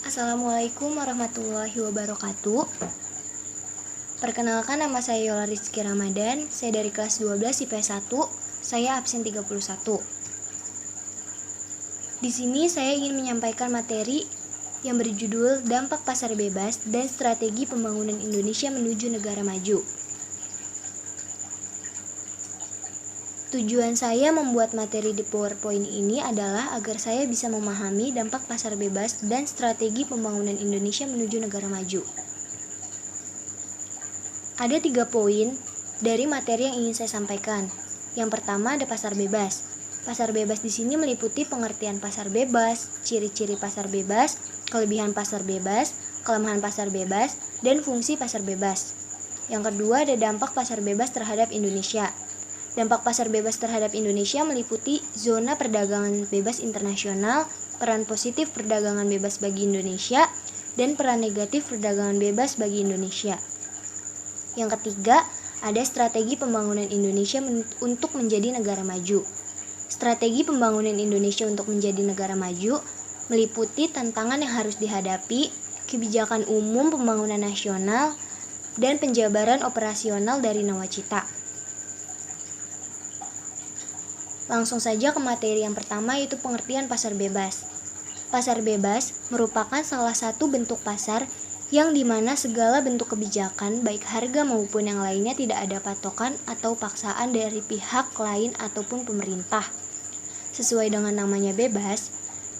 Assalamualaikum warahmatullahi wabarakatuh. Perkenalkan, nama saya Yola Rizky Ramadan. Saya dari kelas 12 IPS 1. Saya absen 31. Di sini saya ingin menyampaikan materi yang berjudul Dampak Pasar Bebas dan Strategi Pembangunan Indonesia Menuju Negara Maju. Tujuan saya membuat materi di PowerPoint ini adalah agar saya bisa memahami dampak pasar bebas dan strategi pembangunan Indonesia menuju negara maju. Ada 3 poin dari materi yang ingin saya sampaikan. Yang pertama ada pasar bebas. Pasar bebas di sini meliputi pengertian pasar bebas, ciri-ciri pasar bebas, kelebihan pasar bebas, kelemahan pasar bebas, dan fungsi pasar bebas. Yang kedua ada dampak pasar bebas terhadap Indonesia. Dampak pasar bebas terhadap Indonesia meliputi zona perdagangan bebas internasional, peran positif perdagangan bebas bagi Indonesia, dan peran negatif perdagangan bebas bagi Indonesia. Yang ketiga, ada strategi pembangunan Indonesia untuk menjadi negara maju. Strategi pembangunan Indonesia untuk menjadi negara maju meliputi tantangan yang harus dihadapi, kebijakan umum pembangunan nasional, dan penjabaran operasional dari nawacita. Langsung saja ke materi yang pertama, yaitu pengertian pasar bebas. Pasar bebas merupakan salah satu bentuk pasar yang dimana segala bentuk kebijakan, baik harga maupun yang lainnya, tidak ada patokan atau paksaan dari pihak lain ataupun pemerintah. Sesuai dengan namanya bebas,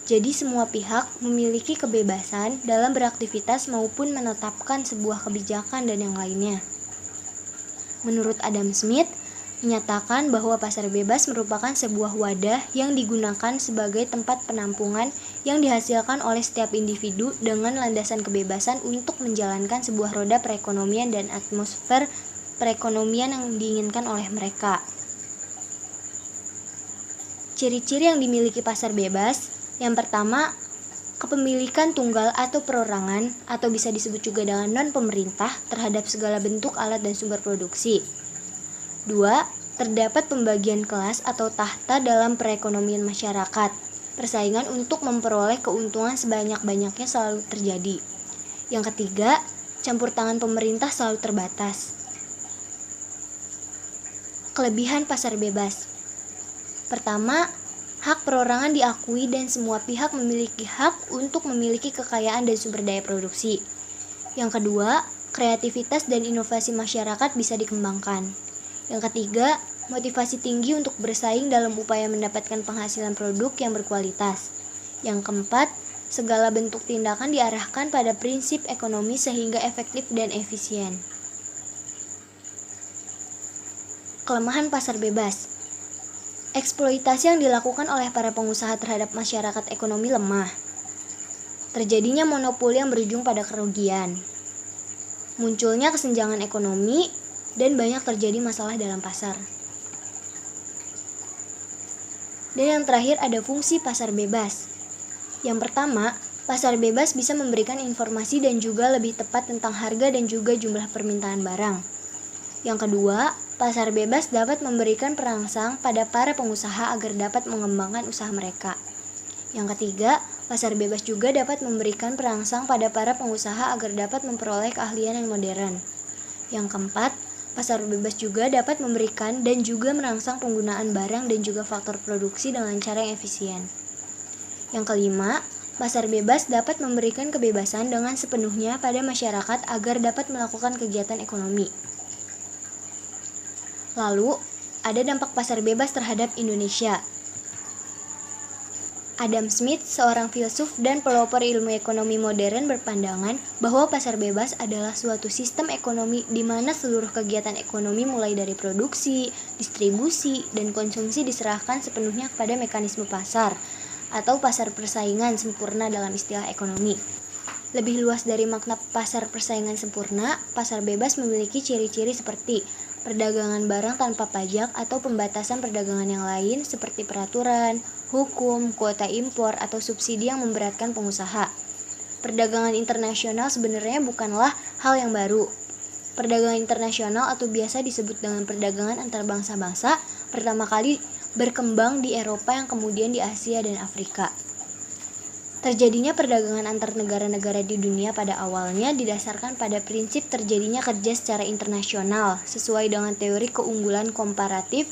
jadi semua pihak memiliki kebebasan dalam beraktivitas maupun menetapkan sebuah kebijakan dan yang lainnya. Menurut Adam Smith, menyatakan bahwa pasar bebas merupakan sebuah wadah yang digunakan sebagai tempat penampungan yang dihasilkan oleh setiap individu dengan landasan kebebasan untuk menjalankan sebuah roda perekonomian dan atmosfer perekonomian yang diinginkan oleh mereka. Ciri-ciri yang dimiliki pasar bebas, yang pertama, kepemilikan tunggal atau perorangan atau bisa disebut juga dengan non-pemerintah terhadap segala bentuk alat dan sumber produksi. 2. Terdapat pembagian kelas atau tahta dalam perekonomian masyarakat. Persaingan untuk memperoleh keuntungan sebanyak-banyaknya selalu terjadi. Yang ketiga, campur tangan pemerintah selalu terbatas. Kelebihan pasar bebas. Pertama, hak perorangan diakui dan semua pihak memiliki hak untuk memiliki kekayaan dan sumber daya produksi. Yang kedua, kreativitas dan inovasi masyarakat bisa dikembangkan. Yang ketiga, motivasi tinggi untuk bersaing dalam upaya mendapatkan penghasilan produk yang berkualitas. Yang keempat, segala bentuk tindakan diarahkan pada prinsip ekonomi sehingga efektif dan efisien. Kelemahan pasar bebas. Eksploitasi yang dilakukan oleh para pengusaha terhadap masyarakat ekonomi lemah. Terjadinya monopoli yang berujung pada kerugian. Munculnya kesenjangan ekonomi dan banyak terjadi masalah dalam pasar. Dan yang terakhir ada fungsi pasar bebas. Yang pertama, pasar bebas bisa memberikan informasi dan juga lebih tepat tentang harga dan juga jumlah permintaan barang. Yang kedua, pasar bebas dapat memberikan perangsang pada para pengusaha agar dapat mengembangkan usaha mereka. Yang ketiga, pasar bebas juga dapat memberikan perangsang pada para pengusaha agar dapat memperoleh keahlian yang modern. Yang keempat, pasar bebas juga dapat memberikan dan juga merangsang penggunaan barang dan juga faktor produksi dengan cara yang efisien. Yang kelima, pasar bebas dapat memberikan kebebasan dengan sepenuhnya pada masyarakat agar dapat melakukan kegiatan ekonomi. Lalu, ada dampak pasar bebas terhadap Indonesia. Adam Smith, seorang filsuf dan pelopor ilmu ekonomi modern, berpandangan bahwa pasar bebas adalah suatu sistem ekonomi di mana seluruh kegiatan ekonomi mulai dari produksi, distribusi, dan konsumsi diserahkan sepenuhnya kepada mekanisme pasar atau pasar persaingan sempurna dalam istilah ekonomi. Lebih luas dari makna pasar persaingan sempurna, pasar bebas memiliki ciri-ciri seperti perdagangan barang tanpa pajak atau pembatasan perdagangan yang lain seperti peraturan, hukum, kuota impor, atau subsidi yang memberatkan pengusaha. Perdagangan internasional sebenarnya bukanlah hal yang baru. Perdagangan internasional atau biasa disebut dengan perdagangan antar bangsa-bangsa pertama kali berkembang di Eropa yang kemudian di Asia dan Afrika. Terjadinya perdagangan antar negara-negara di dunia pada awalnya didasarkan pada prinsip terjadinya kerja secara internasional sesuai dengan teori keunggulan komparatif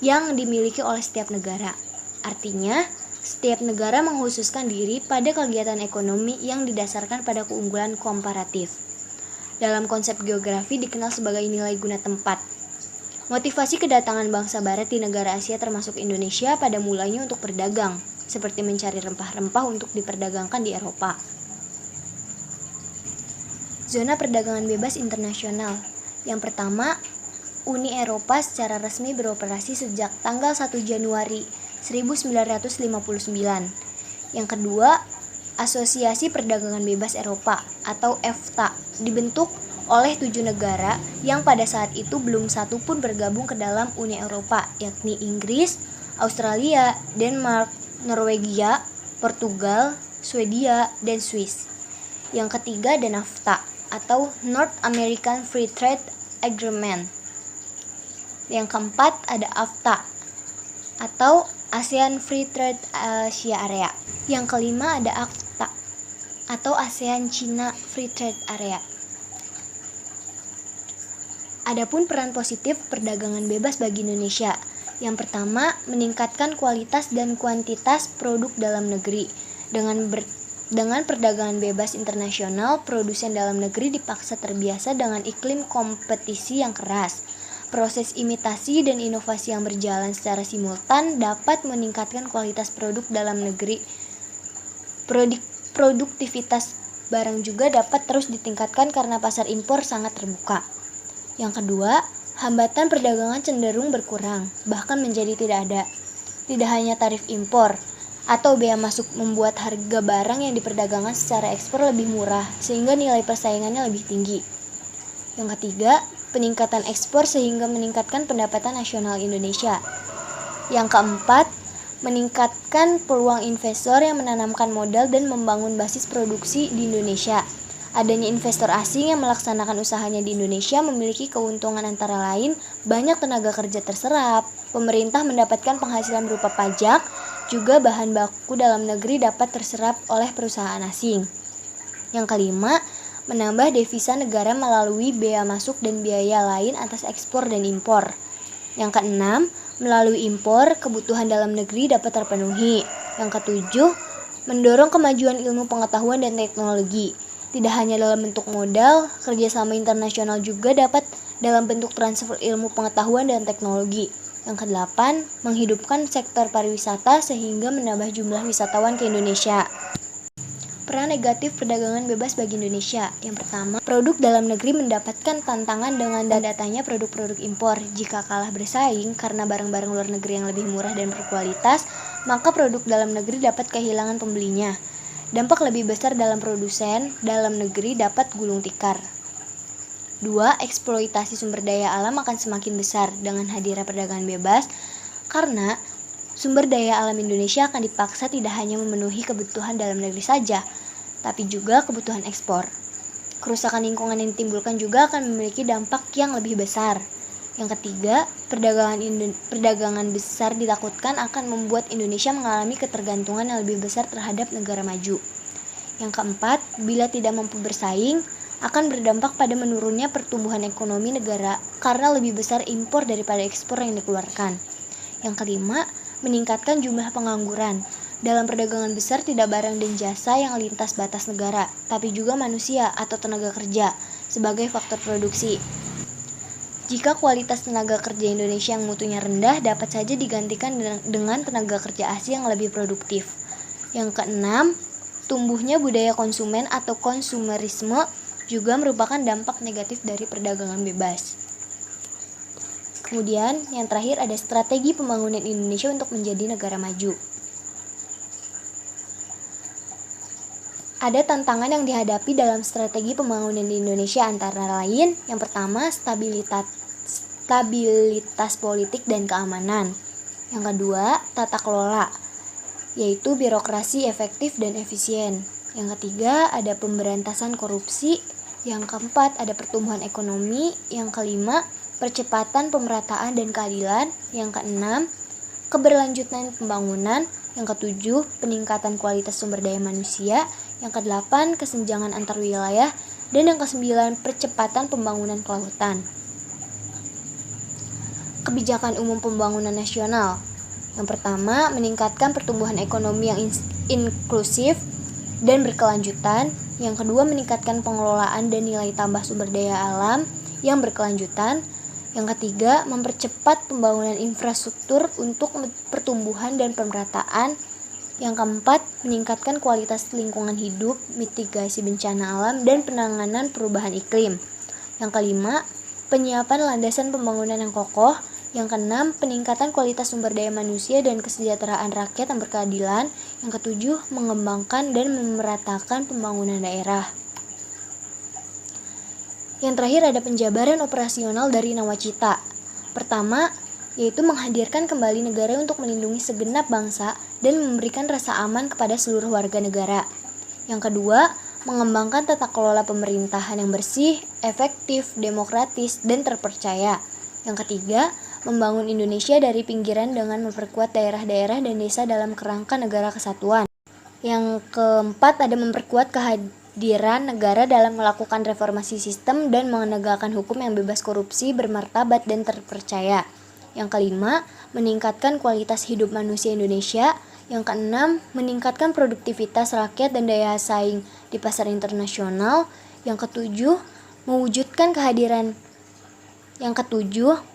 yang dimiliki oleh setiap negara. Artinya, setiap negara mengkhususkan diri pada kegiatan ekonomi yang didasarkan pada keunggulan komparatif. Dalam konsep geografi dikenal sebagai nilai guna tempat. Motivasi kedatangan bangsa barat di negara Asia termasuk Indonesia pada mulanya untuk berdagang, seperti mencari rempah-rempah untuk diperdagangkan di Eropa. Zona perdagangan bebas internasional. Yang pertama, Uni Eropa secara resmi beroperasi sejak tanggal 1 Januari 1959. Yang kedua, Asosiasi Perdagangan Bebas Eropa atau EFTA dibentuk oleh 7 negara yang pada saat itu belum satu pun bergabung ke dalam Uni Eropa, yakni Inggris, Australia, Denmark, Norwegia, Portugal, Swedia, dan Swiss. Yang ketiga ada NAFTA atau North American Free Trade Agreement. Yang keempat ada AFTA atau ASEAN Free Trade Asia Area. Yang kelima ada ACTA atau ASEAN China Free Trade Area. Adapun peran positif perdagangan bebas bagi Indonesia. Yang pertama, meningkatkan kualitas dan kuantitas produk dalam negeri. Dengan perdagangan bebas internasional, produsen dalam negeri dipaksa terbiasa dengan iklim kompetisi yang keras. Proses imitasi dan inovasi yang berjalan secara simultan dapat meningkatkan kualitas produk dalam negeri. Produktivitas barang juga dapat terus ditingkatkan karena pasar impor sangat terbuka. Yang kedua, hambatan perdagangan cenderung berkurang, bahkan menjadi tidak ada. Tidak hanya tarif impor atau bea masuk membuat harga barang yang diperdagangkan secara ekspor lebih murah, sehingga nilai persaingannya lebih tinggi. Yang ketiga, peningkatan ekspor sehingga meningkatkan pendapatan nasional Indonesia. Yang keempat, meningkatkan peluang investor yang menanamkan modal dan membangun basis produksi di Indonesia. Adanya investor asing yang melaksanakan usahanya di Indonesia memiliki keuntungan antara lain banyak tenaga kerja terserap, pemerintah mendapatkan penghasilan berupa pajak, juga bahan baku dalam negeri dapat terserap oleh perusahaan asing. Yang kelima, menambah devisa negara melalui bea masuk dan biaya lain atas ekspor dan impor. Yang keenam, melalui impor, kebutuhan dalam negeri dapat terpenuhi. Yang ketujuh, mendorong kemajuan ilmu pengetahuan dan teknologi. Tidak hanya dalam bentuk modal, kerjasama internasional juga dapat dalam bentuk transfer ilmu pengetahuan dan teknologi. Yang kedelapan, menghidupkan sektor pariwisata sehingga menambah jumlah wisatawan ke Indonesia. Peran negatif perdagangan bebas bagi Indonesia. Yang pertama, produk dalam negeri mendapatkan tantangan dengan datanya produk-produk impor. Jika kalah bersaing karena barang-barang luar negeri yang lebih murah dan berkualitas, maka produk dalam negeri dapat kehilangan pembelinya. Dampak lebih besar dalam produsen dalam negeri dapat gulung tikar. 2. Eksploitasi sumber daya alam akan semakin besar dengan hadirnya perdagangan bebas karena sumber daya alam Indonesia akan dipaksa tidak hanya memenuhi kebutuhan dalam negeri saja, tapi juga kebutuhan ekspor. Kerusakan lingkungan yang ditimbulkan juga akan memiliki dampak yang lebih besar. Yang ketiga, perdagangan besar ditakutkan akan membuat Indonesia mengalami ketergantungan yang lebih besar terhadap negara maju. Yang keempat, bila tidak mampu bersaing, akan berdampak pada menurunnya pertumbuhan ekonomi negara karena lebih besar impor daripada ekspor yang dikeluarkan. Yang kelima, meningkatkan jumlah pengangguran. Dalam perdagangan besar tidak barang dan jasa yang lintas batas negara, tapi juga manusia atau tenaga kerja sebagai faktor produksi. Jika kualitas tenaga kerja Indonesia yang mutunya rendah dapat saja digantikan dengan tenaga kerja asing yang lebih produktif. Yang keenam, tumbuhnya budaya konsumen atau konsumerisme juga merupakan dampak negatif dari perdagangan bebas. Kemudian, yang terakhir ada strategi pembangunan Indonesia untuk menjadi negara maju. Ada tantangan yang dihadapi dalam strategi pembangunan di Indonesia antara lain, yang pertama, stabilitas politik dan keamanan. Yang kedua, tata kelola, yaitu birokrasi efektif dan efisien. Yang ketiga, ada pemberantasan korupsi. Yang keempat, ada pertumbuhan ekonomi. Yang kelima, percepatan pemerataan dan keadilan. Yang keenam, keberlanjutan pembangunan. Yang ketujuh, peningkatan kualitas sumber daya manusia. Yang kedelapan, kesenjangan antar wilayah. Dan yang kesembilan, percepatan pembangunan kelautan. Kebijakan umum pembangunan nasional. Yang pertama, meningkatkan pertumbuhan ekonomi yang inklusif dan berkelanjutan. Yang kedua, meningkatkan pengelolaan dan nilai tambah sumber daya alam yang berkelanjutan. Yang ketiga, mempercepat pembangunan infrastruktur untuk pertumbuhan dan pemerataan. Yang keempat, meningkatkan kualitas lingkungan hidup, mitigasi bencana alam, dan penanganan perubahan iklim. Yang kelima, penyiapan landasan pembangunan yang kokoh. Yang keenam, peningkatan kualitas sumber daya manusia dan kesejahteraan rakyat yang berkeadilan. Yang ketujuh, mengembangkan dan memeratakan pembangunan daerah. Yang terakhir ada penjabaran operasional dari Nawacita. Pertama, yaitu menghadirkan kembali negara untuk melindungi segenap bangsa dan memberikan rasa aman kepada seluruh warga negara. Yang kedua, mengembangkan tata kelola pemerintahan yang bersih, efektif, demokratis, dan terpercaya. Yang ketiga, membangun Indonesia dari pinggiran dengan memperkuat daerah-daerah dan desa dalam kerangka negara kesatuan. Yang keempat, ada memperkuat kehadiran negara dalam melakukan reformasi sistem dan menegakkan hukum yang bebas korupsi, bermartabat, dan terpercaya. Yang kelima, meningkatkan kualitas hidup manusia Indonesia. Yang keenam, meningkatkan produktivitas rakyat dan daya saing di pasar internasional. Yang ketujuh,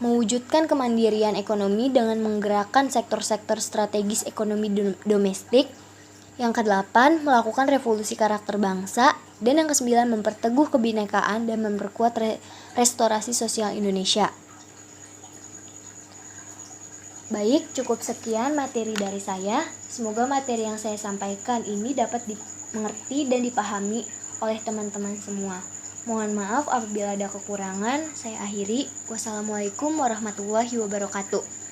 mewujudkan kemandirian ekonomi dengan menggerakkan sektor-sektor strategis ekonomi domestik. Yang kedelapan, melakukan revolusi karakter bangsa. Dan yang kesembilan, memperteguh kebinekaan dan memperkuat restorasi sosial Indonesia. Baik, cukup sekian materi dari saya. Semoga materi yang saya sampaikan ini dapat dimengerti dan dipahami oleh teman-teman semua. Mohon maaf apabila ada kekurangan. Saya akhiri. Wassalamualaikum warahmatullahi wabarakatuh.